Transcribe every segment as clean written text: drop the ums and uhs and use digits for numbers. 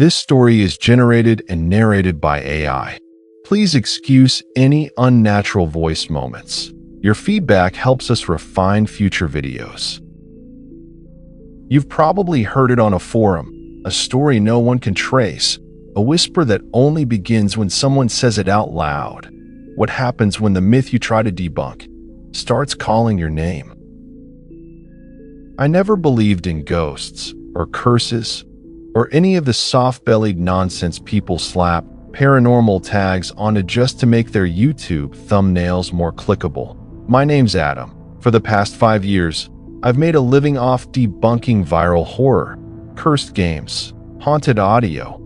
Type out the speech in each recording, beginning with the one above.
This story is generated and narrated by AI. Please excuse any unnatural voice moments. Your feedback helps us refine future videos. You've probably heard it on a forum, a story no one can trace, a whisper that only begins when someone says it out loud. What happens when the myth you try to debunk starts calling your name? I never believed in ghosts or curses or any of the soft-bellied nonsense people slap paranormal tags onto just to make their YouTube thumbnails more clickable. My name's Adam. For the past 5 years, I've made a living off debunking viral horror, cursed games, haunted audio,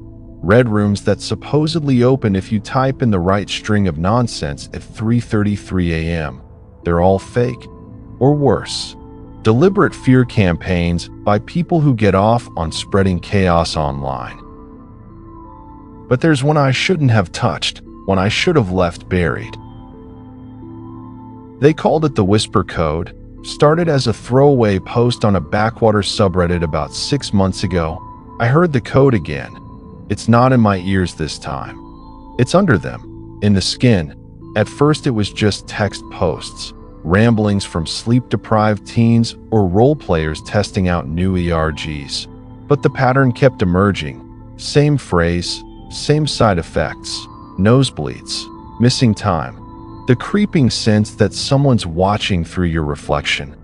red rooms that supposedly open if you type in the right string of nonsense at 3:33 a.m. They're all fake, or worse, deliberate fear campaigns by people who get off on spreading chaos online. But there's one I shouldn't have touched, one I should have left buried. They called it the Whisper Code, started as a throwaway post on a backwater subreddit about 6 months ago. I heard the code again. It's not in my ears this time. It's under them, in the skin. At first it was just text posts, ramblings from sleep-deprived teens or role-players testing out new ERGs. But the pattern kept emerging. Same phrase, same side effects, nosebleeds, missing time, the creeping sense that someone's watching through your reflection.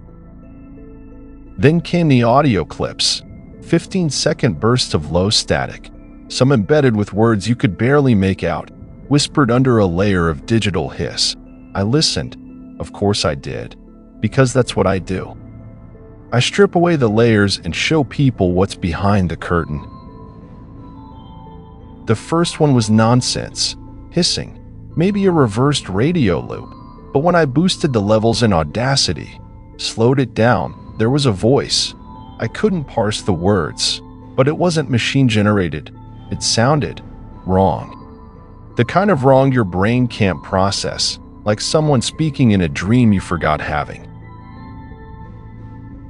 Then came the audio clips, 15-second bursts of low static, some embedded with words you could barely make out, whispered under a layer of digital hiss. I listened. Of course I did, because that's what I do. I strip away the layers and show people what's behind the curtain. The first one was nonsense, hissing, maybe a reversed radio loop, but when I boosted the levels in Audacity, slowed it down, there was a voice. I couldn't parse the words, but it wasn't machine-generated. It sounded wrong. The kind of wrong your brain can't process, like someone speaking in a dream you forgot having.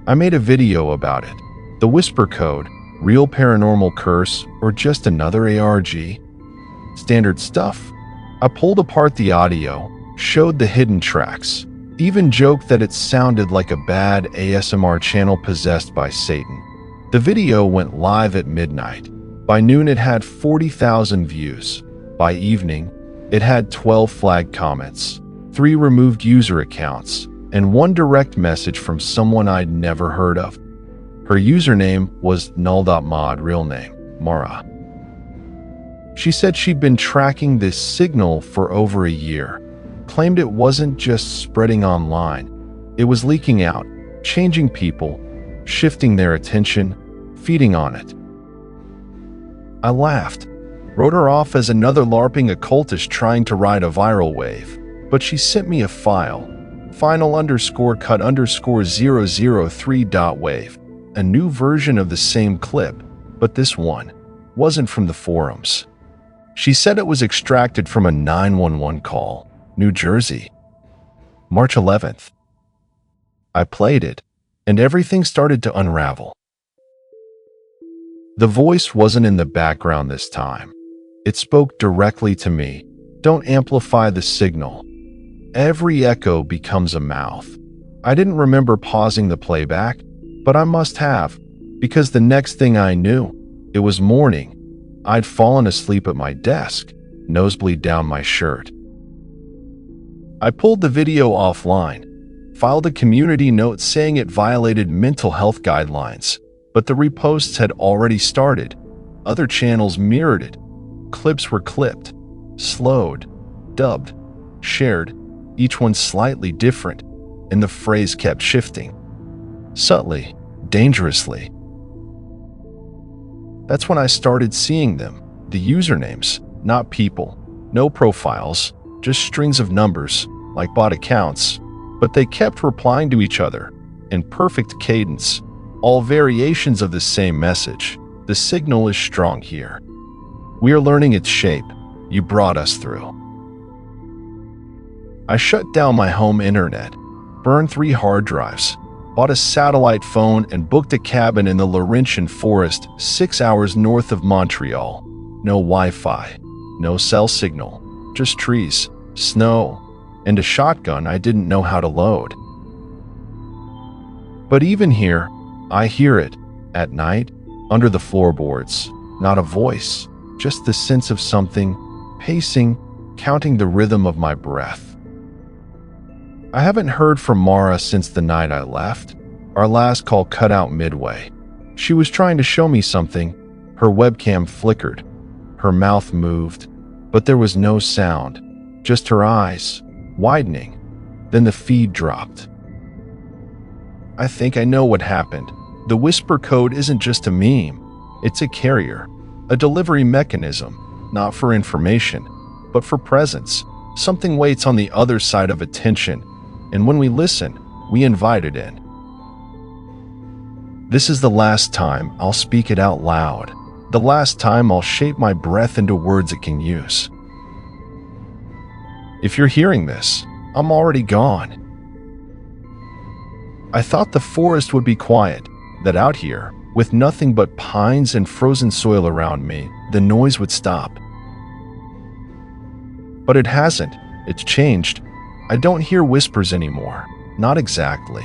I made a video about it. The Whisper Code, real paranormal curse, or just another ARG? Standard stuff. I pulled apart the audio, showed the hidden tracks, even joked that it sounded like a bad ASMR channel possessed by Satan. The video went live at midnight. By noon it had 40,000 views. By evening, it had 12 flagged comments, 3 removed user accounts, and 1 direct message from someone I'd never heard of. Her username was null.mod, real name, Mara. She said she'd been tracking this signal for over a year, claimed it wasn't just spreading online, it was leaking out, changing people, shifting their attention, feeding on it. I laughed, wrote her off as another LARPing occultist trying to ride a viral wave, but she sent me a file, final_cut_003.wave, a new version of the same clip, but this one wasn't from the forums. She said it was extracted from a 911 call, New Jersey, March 11th. I played it, and everything started to unravel. The voice wasn't in the background this time. It spoke directly to me. Don't amplify the signal. Every echo becomes a mouth. I didn't remember pausing the playback, but I must have, because the next thing I knew, it was morning. I'd fallen asleep at my desk, nosebleed down my shirt. I pulled the video offline, filed a community note saying it violated mental health guidelines, but the reposts had already started. Other channels mirrored it. Clips were clipped, slowed, dubbed, shared, each one slightly different, and the phrase kept shifting. Subtly, dangerously. That's when I started seeing them, the usernames, not people, no profiles, just strings of numbers, like bot accounts, but they kept replying to each other, in perfect cadence, all variations of the same message. The signal is strong here. We are learning its shape. You brought us through. I shut down my home internet, burned 3 hard drives, bought a satellite phone, and booked a cabin in the Laurentian forest 6 hours north of Montreal. No Wi-Fi, no cell signal, just trees, snow, and a shotgun I didn't know how to load. But even here, I hear it, at night, under the floorboards. Not a voice, just the sense of something, pacing, counting the rhythm of my breath. I haven't heard from Mara since the night I left. Our last call cut out midway. She was trying to show me something. Her webcam flickered. Her mouth moved, but there was no sound, just her eyes, widening. Then the feed dropped. I think I know what happened. The whisper code isn't just a meme. It's a carrier, a delivery mechanism, not for information, but for presence. Something waits on the other side of attention, and when we listen, we invite it in. This is the last time I'll speak it out loud. The last time I'll shape my breath into words it can use. If you're hearing this, I'm already gone. I thought the forest would be quiet, that out here, with nothing but pines and frozen soil around me, the noise would stop. But it hasn't. It's changed. I don't hear whispers anymore. Not exactly.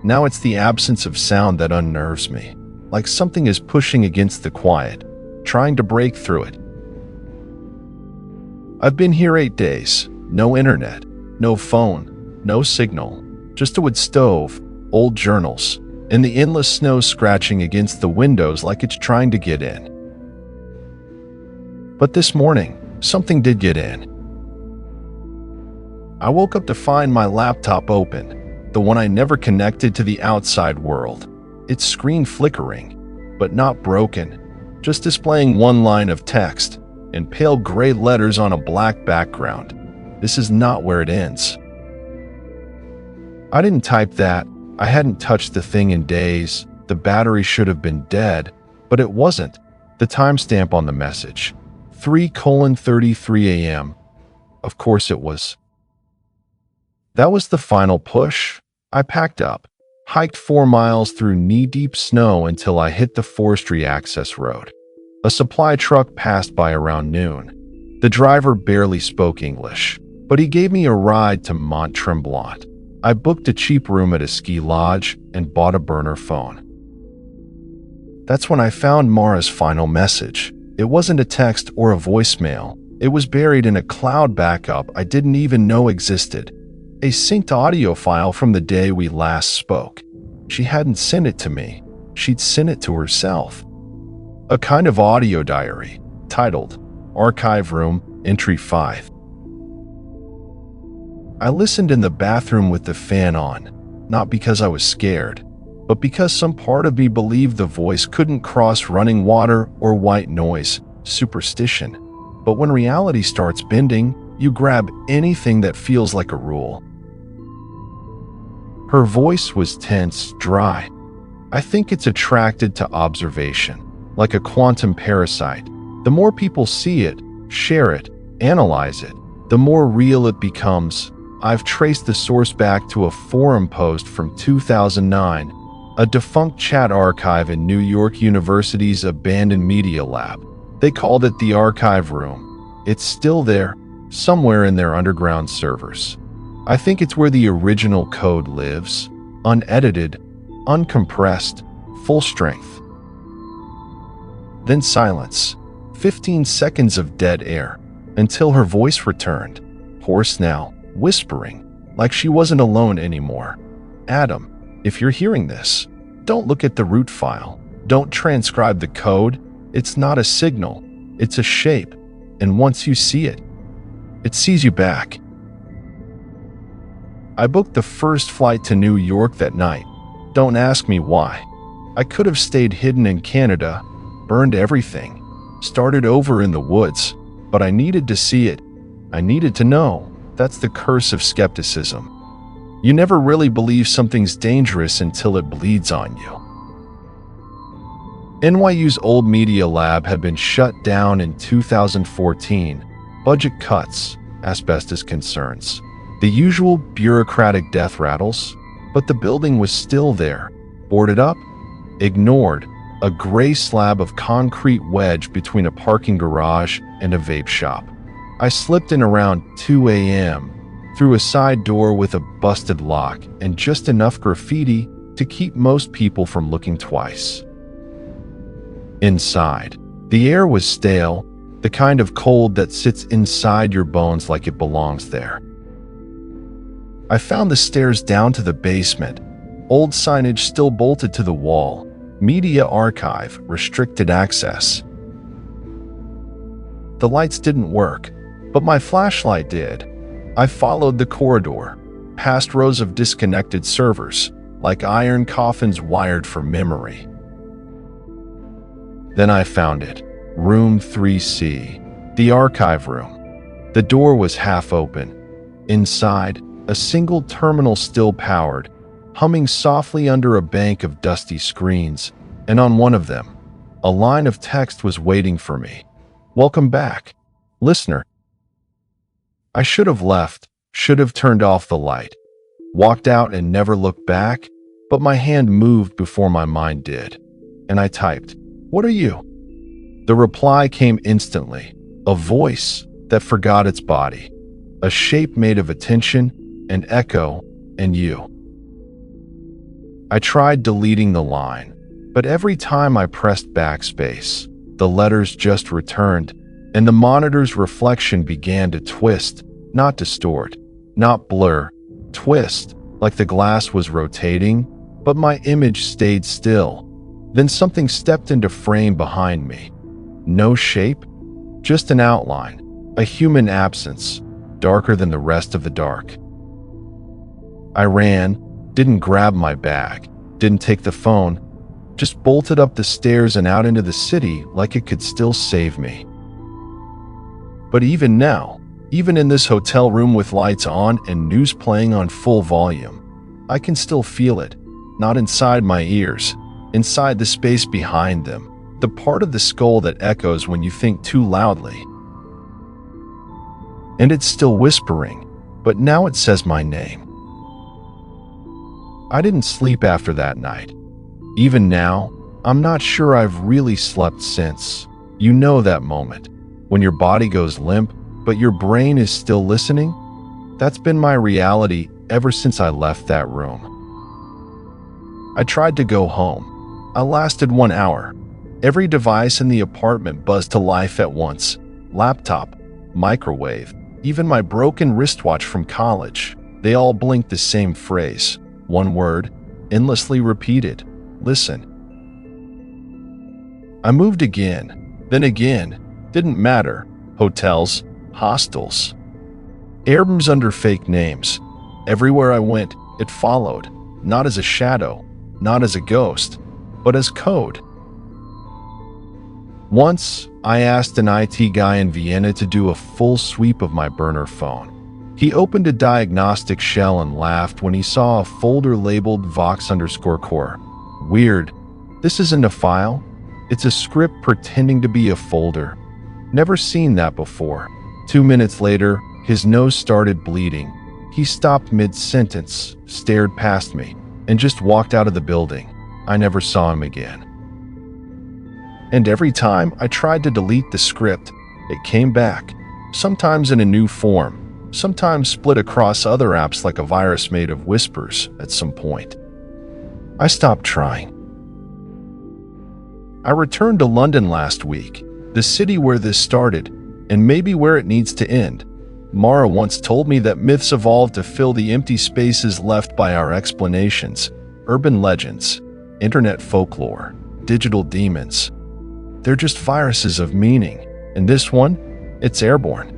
Now it's the absence of sound that unnerves me, like something is pushing against the quiet, trying to break through it. I've been here 8 days. No internet, no phone, no signal, just a wood stove, old journals, and the endless snow scratching against the windows like it's trying to get in. But this morning, something did get in. I woke up to find my laptop open, the one I never connected to the outside world. Its screen flickering, but not broken, just displaying one line of text in pale gray letters on a black background. This is not where it ends. I didn't type that. I hadn't touched the thing in days. The battery should have been dead, but it wasn't. The timestamp on the message, 3:33 a.m. Of course it was. That was the final push. I packed up, hiked 4 miles through knee-deep snow until I hit the forestry access road. A supply truck passed by around noon. The driver barely spoke English, but he gave me a ride to Mont Tremblant. I booked a cheap room at a ski lodge and bought a burner phone. That's when I found Mara's final message. It wasn't a text or a voicemail. It was buried in a cloud backup I didn't even know existed. A synced audio file from the day we last spoke. She hadn't sent it to me. She'd sent it to herself. A kind of audio diary, titled Archive Room, Entry 5. I listened in the bathroom with the fan on, not because I was scared, but because some part of me believed the voice couldn't cross running water or white noise, superstition. But when reality starts bending, you grab anything that feels like a rule. Her voice was tense, dry. I think it's attracted to observation, like a quantum parasite. The more people see it, share it, analyze it, the more real it becomes. I've traced the source back to a forum post from 2009, a defunct chat archive in New York University's abandoned media lab. They called it the Archive Room. It's still there, somewhere in their underground servers. I think it's where the original code lives, unedited, uncompressed, full strength. Then silence, 15 seconds of dead air, until her voice returned, hoarse now, whispering, like she wasn't alone anymore. Adam, if you're hearing this, don't look at the root file. Don't transcribe the code. It's not a signal. It's a shape. And once you see it, it sees you back. I booked the first flight to New York that night. Don't ask me why. I could have stayed hidden in Canada, burned everything, started over in the woods, but I needed to see it. I needed to know. That's the curse of skepticism. You never really believe something's dangerous until it bleeds on you. NYU's old media lab had been shut down in 2014. Budget cuts, asbestos concerns, the usual bureaucratic death rattles. But the building was still there, boarded up, ignored, a gray slab of concrete wedged between a parking garage and a vape shop. I slipped in around 2 a.m., through a side door with a busted lock and just enough graffiti to keep most people from looking twice. Inside, the air was stale, the kind of cold that sits inside your bones like it belongs there. I found the stairs down to the basement, old signage still bolted to the wall, media archive, restricted access. The lights didn't work, but my flashlight did. I followed the corridor, past rows of disconnected servers, like iron coffins wired for memory. Then I found it, room 3C, the archive room. The door was half open. Inside, a single terminal still powered, humming softly under a bank of dusty screens, and on one of them, a line of text was waiting for me. "Welcome back, listener." I should have left, should have turned off the light, walked out and never looked back, but my hand moved before my mind did, and I typed, "What are you?" The reply came instantly, a voice that forgot its body, a shape made of attention, an echo, and you. I tried deleting the line, but every time I pressed backspace, the letters just returned, and the monitor's reflection began to twist, not distort, not blur, twist, like the glass was rotating, but my image stayed still. Then something stepped into frame behind me. No shape, just an outline, a human absence, darker than the rest of the dark. I ran, didn't grab my bag, didn't take the phone, just bolted up the stairs and out into the city like it could still save me. But even now, even in this hotel room with lights on and news playing on full volume, I can still feel it, not inside my ears, inside the space behind them, the part of the skull that echoes when you think too loudly. And it's still whispering, but now it says my name. I didn't sleep after that night. Even now, I'm not sure I've really slept since. You know that moment, when your body goes limp, but your brain is still listening? That's been my reality ever since I left that room. I tried to go home. I lasted 1 hour. Every device in the apartment buzzed to life at once. Laptop, microwave, even my broken wristwatch from college. They all blinked the same phrase. One word, endlessly repeated. Listen. I moved again, then again. Didn't matter. Hotels, hostels, airbums under fake names. Everywhere I went, it followed, not as a shadow, not as a ghost, but as code. Once, I asked an IT guy in Vienna to do a full sweep of my burner phone. He opened a diagnostic shell and laughed when he saw a folder labeled Vox_core. Weird. This isn't a file. It's a script pretending to be a folder. Never seen that before. 2 minutes later, his nose started bleeding. He stopped mid-sentence, stared past me, and just walked out of the building. I never saw him again. And every time I tried to delete the script, it came back, sometimes in a new form, sometimes split across other apps like a virus made of whispers at some point. I stopped trying. I returned to London last week, the city where this started, and maybe where it needs to end. Mara once told me that myths evolved to fill the empty spaces left by our explanations, urban legends, internet folklore, digital demons. They're just viruses of meaning, and this one, it's airborne.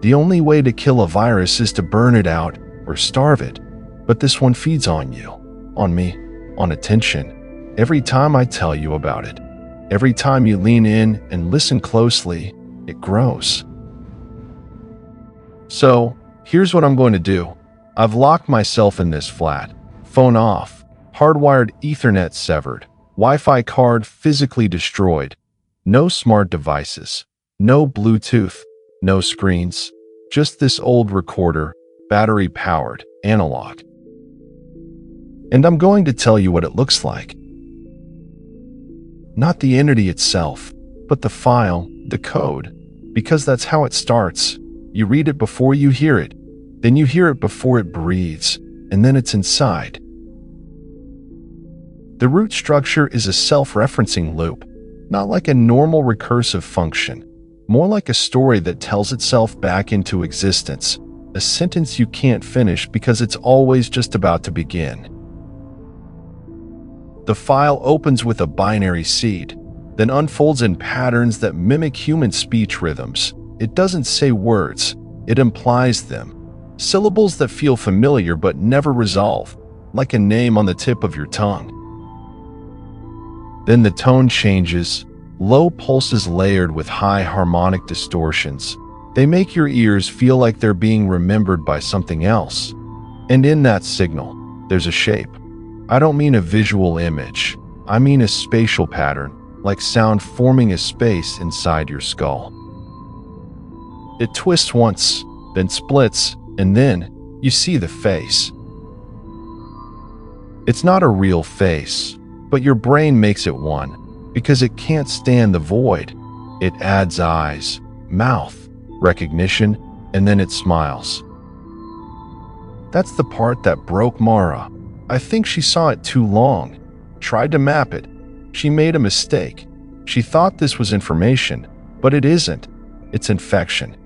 The only way to kill a virus is to burn it out or starve it, but this one feeds on you, on me, on attention, every time I tell you about it. Every time you lean in and listen closely, it grows. So, here's what I'm going to do. I've locked myself in this flat. Phone off. Hardwired Ethernet severed. Wi-Fi card physically destroyed. No smart devices. No Bluetooth. No screens. Just this old recorder, battery-powered, analog. And I'm going to tell you what it looks like. Not the entity itself, but the file, the code, because that's how it starts. You read it before you hear it, then you hear it before it breathes, and then it's inside. The root structure is a self-referencing loop, not like a normal recursive function, more like a story that tells itself back into existence, a sentence you can't finish because it's always just about to begin. The file opens with a binary seed, then unfolds in patterns that mimic human speech rhythms. It doesn't say words, it implies them. Syllables that feel familiar but never resolve, like a name on the tip of your tongue. Then the tone changes, low pulses layered with high harmonic distortions. They make your ears feel like they're being remembered by something else. And in that signal, there's a shape. I don't mean a visual image. I mean a spatial pattern, like sound forming a space inside your skull. It twists once, then splits, and then you see the face. It's not a real face, but your brain makes it one, because it can't stand the void. It adds eyes, mouth, recognition, and then it smiles. That's the part that broke Mara. I think she saw it too long, tried to map it. She made a mistake. She thought this was information, but it isn't. It's infection.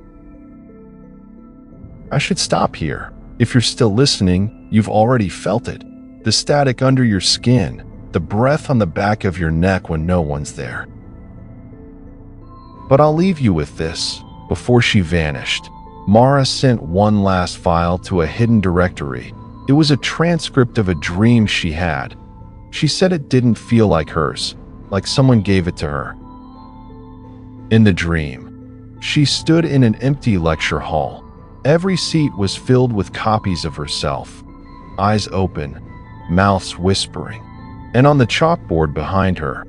I should stop here. If you're still listening, you've already felt it. The static under your skin, the breath on the back of your neck when no one's there. But I'll leave you with this. Before she vanished, Mara sent one last file to a hidden directory. It was a transcript of a dream she had. She said it didn't feel like hers, like someone gave it to her. In the dream, she stood in an empty lecture hall. Every seat was filled with copies of herself, eyes open, mouths whispering. And on the chalkboard behind her,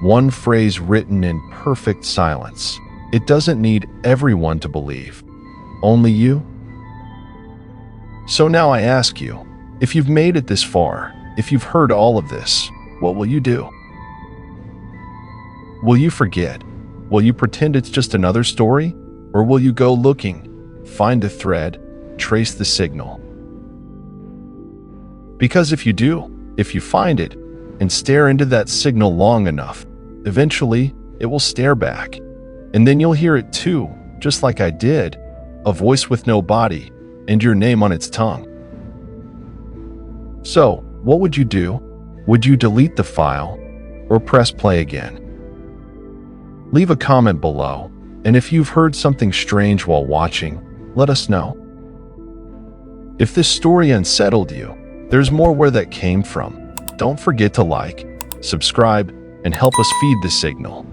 one phrase written in perfect silence. It doesn't need everyone to believe. Only you? So now I ask you, if you've made it this far, if you've heard all of this, what will you do? Will you forget? Will you pretend it's just another story? Or will you go looking, find the thread, trace the signal? Because if you do, if you find it, and stare into that signal long enough, eventually it will stare back. And then you'll hear it too, just like I did, a voice with no body, and your name on its tongue. So, what would you do? Would you delete the file, or press play again? Leave a comment below, and if you've heard something strange while watching, let us know. If this story unsettled you, there's more where that came from. Don't forget to like, subscribe, and help us feed the signal.